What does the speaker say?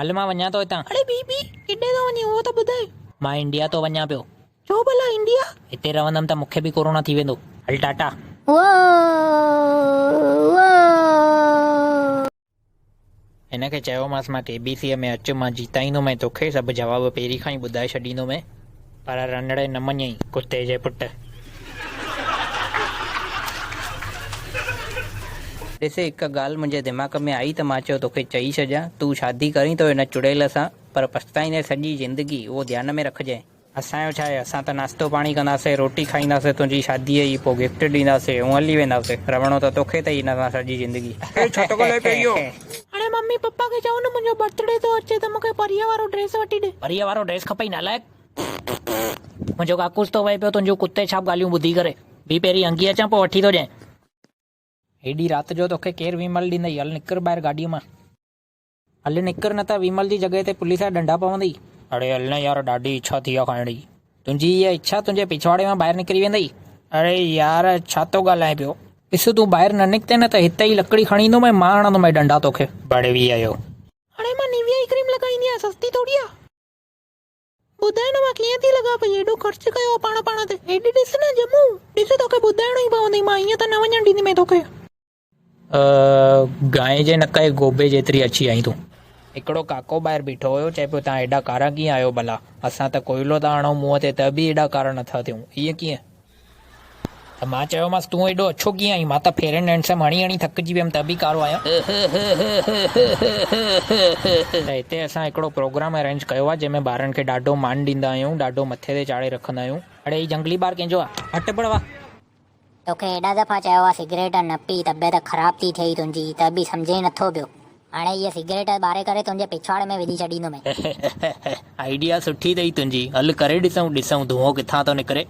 हल मां वञा थो हितां। अरे बी किॾे थो वञी उहो त ॿुधाए। मां इंडिया तो वञा पियो। छो भला इंडिया? हिते रहंदमि त मूंखे बि कोरोना थी वेंदो। हल टाटा। हिन खे चयोमांसि मां केबीसीअ में अचु, मां जीताईंदोमि तोखे सभु जवाब पहिरीं खां ई ॿुधाए छॾींदोमि, पर रंधिड़े न मञई कुते जे पुट। ॾिसे हिकु ॻाल्हि मुंहिंजे दिमाग़ में आई त मां चयो तोखे चई छॾियां, तूं शादी करीं थो हिन चुड़ैल सां, पर पछताईंदे सॼी ज़िंदगी, उहो ध्यान में रखजांइ। असांजो छा आहे, असां त नाश्तो पाणी कंदासीं, रोटी खाईंदासीं तुंहिंजी शादीअ जी, पोइ गिफ्ट ॾींदासीं ऐं हली वेंदासीं। रहणो त तोखे अथई हिन सां सॼी ज़िंदगी। हाणे मम्मी पप्पा खे चओ न मुंहिंजो बर्थडे थो अचे त मूंखे परीअ वारो ड्रेस वठी ॾे। परीअ वारो ड्रेस खपई नालायक। मुंहिंजो काकूस थो वहे पियो तुंहिंजो कुते छाप ॻाल्हियूं ॿुधी करे। बि पहिरीं अंगी अचां पोइ वठी थो ॾियां। हेॾी राति जो तोखे केरु विमल ॾींदई? हल निकिर ॿाहिरि गाॾीअ मां। हल निकिर, न त विमल जी जॻह ते पुलिस जा डंडा पवंदई। अड़े हल न यार, ॾाढी इच्छा थी आहे खाइण जी। तुंहिंजी इहा इच्छा तुंहिंजे पिछवाड़े मां ॿाहिरि निकिरी वेंदई। अरे यार छा थो ॻाल्हाए पियो? ॾिस तूं ॿाहिरि न निकिते न त हिते ई लकड़ी खणी ईंदोमि, मां हणंदोमि डंडा तोखे। बड़वी आयो। हाणे मां निविया जी क्रीम लॻाईंदी आहियां, सस्ती थोड़ी आहे। ॿुधाए न मां कीअं थी लॻा पई, एॾो ख़र्च कयो पाण ते। हेॾी ॾिस न ॼमूं, ॾिस तोखे ॿुधाइणो ई पवंदई, मां ईअं त न वञणु ॾींदीमांइ तोखे। गांइ जे नक जे गोबे जेतिरी अची आई तूं। हिकिड़ो काको ॿाहिरि बीठो हुयो, चए पियो तव्हां हेॾा कारा कीअं आहियो भला? असां त कोयलो था हणूं मुंहं ते त बि हेॾा कारा नथा थियूं, ईअं कीअं? त मां चयोमांसि तूं हेॾो अछो कीअं आई? मां त फेयर एंड हैंडसम हणी हणी थकिजी वियुमि त बि कारो आहियां। त हिते असां हिकिड़ो प्रोग्राम अरेंज कयो आहे जंहिंमें ॿारनि खे ॾाढो मान ॾींदा आहियूं, ॾाढो मथे ते चाढ़े रखंदा आहियूं। अड़े ही जंगली ॿार कंहिंजो आहे? हट पड़वा। तोखे हेॾा दफ़ा चयो आहे सिगरेट न पी, तबियत ख़राब थी थिए तुंहिंजी, त बि सम्झे नथो पियो। हाणे इहा सिगरेट ॿारे करे तुंहिंजे पिछवाड़े में विझी छॾींदोमि। आइडिया सुठी अथई तुंहिंजी। हल करे ॾिसूं धुओं किथां थो निकिरे।